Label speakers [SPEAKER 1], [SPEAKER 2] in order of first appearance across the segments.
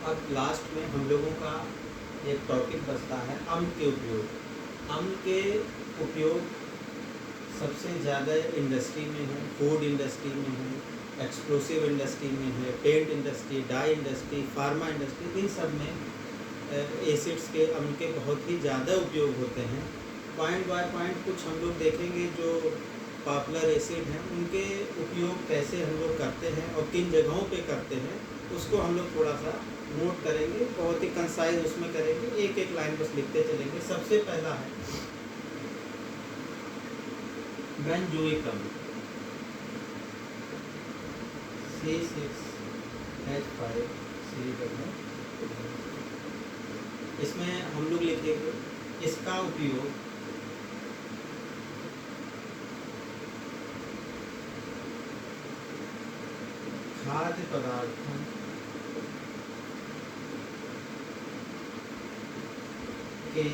[SPEAKER 1] अब लास्ट में हम लोगों का एक टॉपिक बचता है अम्ल के उपयोग। अम्ल के उपयोग सबसे ज़्यादा इंडस्ट्री में है, फूड इंडस्ट्री में है, एक्सप्लोसिव इंडस्ट्री में है, paint industry, dye industry, pharma industry, इन सब में एसिड्स के अम्ल के बहुत ही ज़्यादा उपयोग होते हैं। पॉइंट बाय पॉइंट कुछ हम लोग देखेंगे जो पॉपुलर एसिड हैं उनके उपयोग कैसे हम लोग करते हैं और किन जगहों पे करते हैं, उसको हम लोग थोड़ा सा नोट करेंगे, बहुत ही कंसाइज उसमें करेंगे, एक एक लाइन बस लिखते चलेंगे। सबसे पहला है बेंजोइक अम्ल, C6H5COO। इसमें हम लोग लिखेंगे इसका उपयोग खाद्य पदार्थों के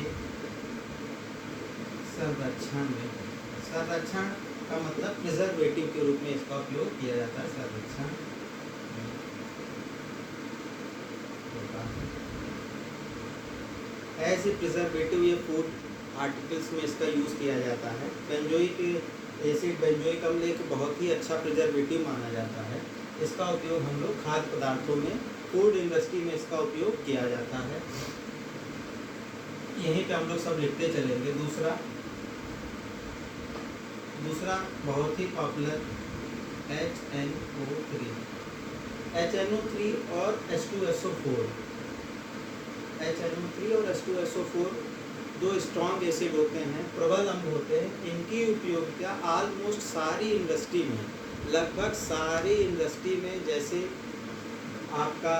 [SPEAKER 1] संरक्षण में, संरक्षण का मतलब प्रिजर्वेटिव के रूप में इसका उपयोग किया जाता है, संरक्षण होता है। एज ए प्रिजर्वेटिव ये फूड आर्टिकल्स में इसका यूज़ किया जाता है। बेंजोइक एसिड, बेंजोइक अम्ल एक बहुत ही अच्छा प्रिजर्वेटिव माना जाता है। इसका उपयोग हम लोग खाद्य पदार्थों में, फूड इंडस्ट्री में इसका उपयोग किया जाता है। यहीं पे हम लोग सब लिखते चलेंगे। दूसरा बहुत ही पॉपुलर HNO3, HNO3 और H2SO4। HNO3 और H2SO4 दो स्ट्रॉन्ग एसिड होते हैं, प्रबल अम्ल होते हैं। इनकी उपयोगिता ऑलमोस्ट सारी इंडस्ट्री में, लगभग सारी इंडस्ट्री में, जैसे आपका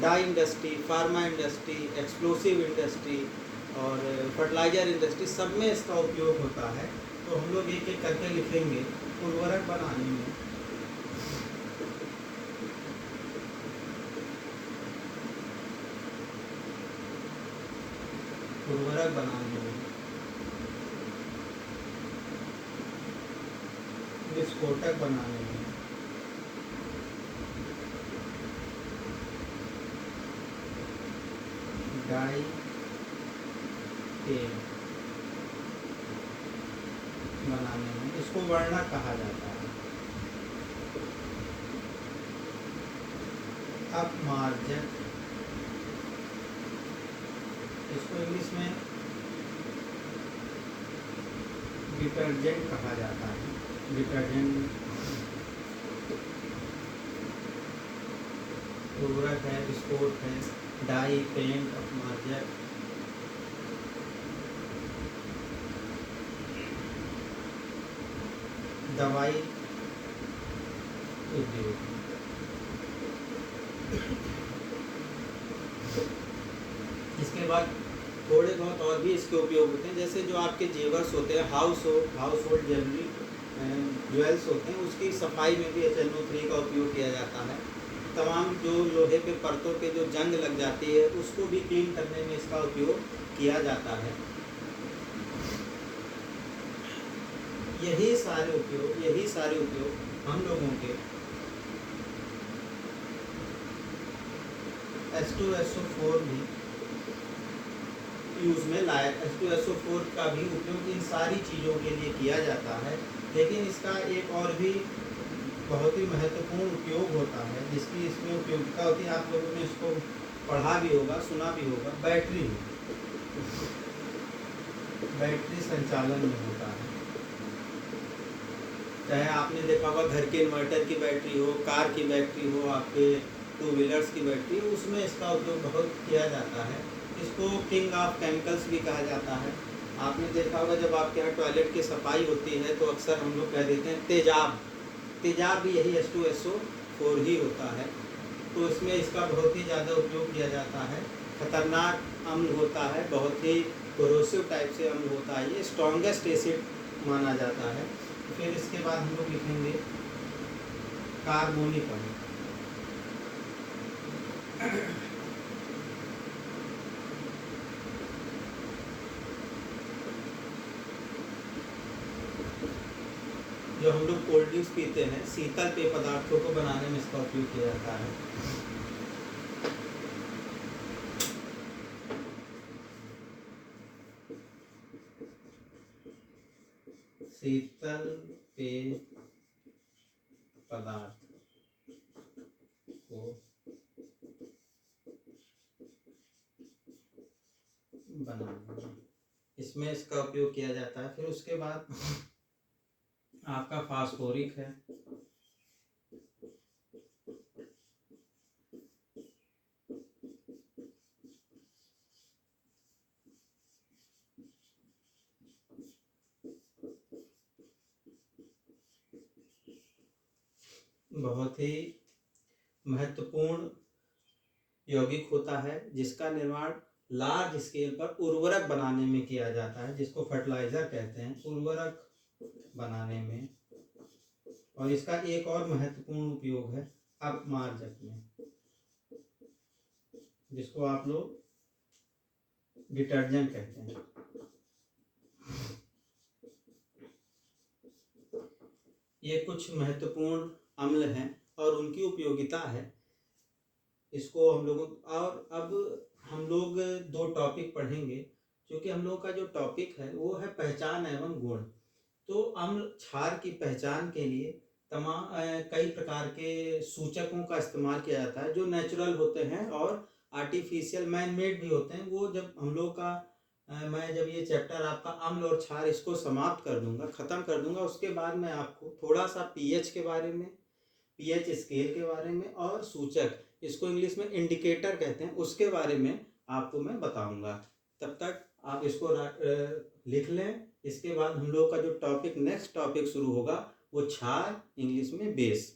[SPEAKER 1] dye industry, pharma industry, explosive industry और फर्टिलाइजर इंडस्ट्री, सब में इसका उपयोग होता है। तो हम लोग एक एक करके लिखेंगे। उर्वरक बनाने में विस्फोटक बनाने में, डाई तेल बनाने में, इसको वर्णक कहा जाता है। अपमार्जक, इसको इंग्लिश में डिटर्जेंट कहा जाता है। डिटर्जेंट उर्वरक है, विस्फोट है, डाई, पेंट, अपमार्जक। दवाई उद्योग, इसके बाद थोड़े बहुत और भी इसके उपयोग होते हैं। जैसे जो आपके जेवर्स होते हैं, हाउस होल्ड ज्वेल्स होते हैं, उसकी सफाई में भी HNO3 का उपयोग किया जाता है। तमाम जो लोहे पे परतों पे जो जंग लग जाती है उसको भी क्लीन करने में इसका उपयोग किया जाता है। यही सारे उपयोग हम लोगों के H2SO4 भी यूज़ में लाया। H2SO4 का भी उपयोग इन सारी चीज़ों के लिए किया जाता है। लेकिन इसका एक और भी बहुत ही महत्वपूर्ण उपयोग होता है, जिसकी इसमें उपयोगिता होती है। आप लोगों ने इसको पढ़ा भी होगा, सुना भी होगा। बैटरी संचालन में होता है। चाहे आपने देखा होगा घर के इन्वर्टर की बैटरी हो, कार की बैटरी हो, आपके टू व्हीलर्स की बैटरी हो, उसमें इसका उपयोग बहुत किया जाता है। इसको किंग ऑफ केमिकल्स भी कहा जाता है। आपने देखा होगा जब आपके यहाँ टॉयलेट की सफाई होती है तो अक्सर हम लोग कह देते हैं तेजाब भी यही H2SO4 ही होता है। तो इसमें इसका बहुत ही ज़्यादा उपयोग किया जाता है। खतरनाक अम्ल होता है, बहुत ही कोरोसिव टाइप से अम्ल होता है, ये स्ट्रॉन्गेस्ट एसिड माना जाता है। फिर इसके बाद हम लोग लिखेंगे कार्बोनिक अम्ल। जो हम लोग कोल्ड ड्रिंक्स पीते हैं, शीतल पेय पदार्थों को बनाने में इसका उपयोग किया जाता है। शीतल पेय पदार्थ को बनाना, इसमें इसका उपयोग किया जाता है। फिर उसके बाद आपका फास्फोरिक है, बहुत ही महत्वपूर्ण यौगिक होता है जिसका निर्माण लार्ज स्केल पर उर्वरक बनाने में किया जाता है, जिसको फर्टिलाइजर कहते हैं, उर्वरक बनाने में। और इसका एक और महत्वपूर्ण उपयोग है अपमार्जक में, जिसको आप लोग डिटर्जेंट कहते हैं। ये कुछ महत्वपूर्ण अम्ल हैं और उनकी उपयोगिता है। इसको हम लोगों, और अब हम लोग 2 टॉपिक पढ़ेंगे, क्योंकि हम लोग का जो टॉपिक है वो है पहचान एवं गुण। तो अम्ल क्षार की पहचान के लिए तमाम कई प्रकार के सूचकों का इस्तेमाल किया जाता है, जो नेचुरल होते हैं और आर्टिफिशियल मैन मेड भी होते हैं। वो जब हम लोग का मैं जब ये चैप्टर आपका अम्ल और क्षार इसको समाप्त कर दूंगा, ख़त्म कर दूंगा, उसके बाद मैं आपको थोड़ा सा पीएच के बारे में, पीएच स्केल के बारे में और सूचक, इसको इंग्लिश में इंडिकेटर कहते हैं, उसके बारे में आपको मैं बताऊंगा। तब तक आप इसको लिख लें। इसके बाद हम लोग का जो टॉपिक, नेक्स्ट टॉपिक शुरू होगा वो क्षार, इंग्लिश में बेस।